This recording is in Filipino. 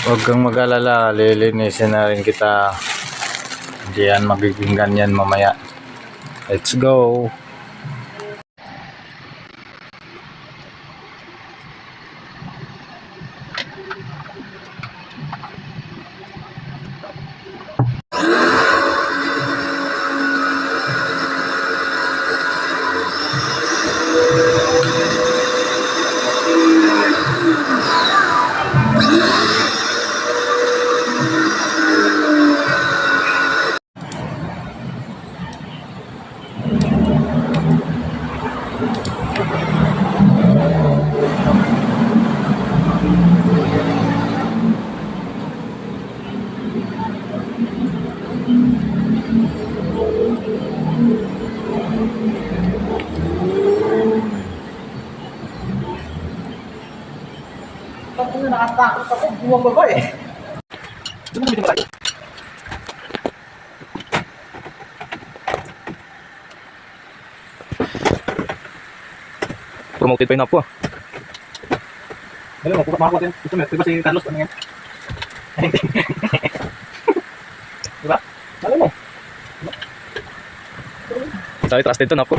Huwag kang mag-alala, lilinisin na rin kita. Hindi yan magiging ganyan mamaya. Let's go! Tapos na nakatakot ako, buwang baba eh. Doon mo bitin tayo. Promoted pa yun po ah. Alam mo, makakuha din. Gusto mo, diba si Carlos, ano yan? Diba? Alam mo. Sabi trusted to na po.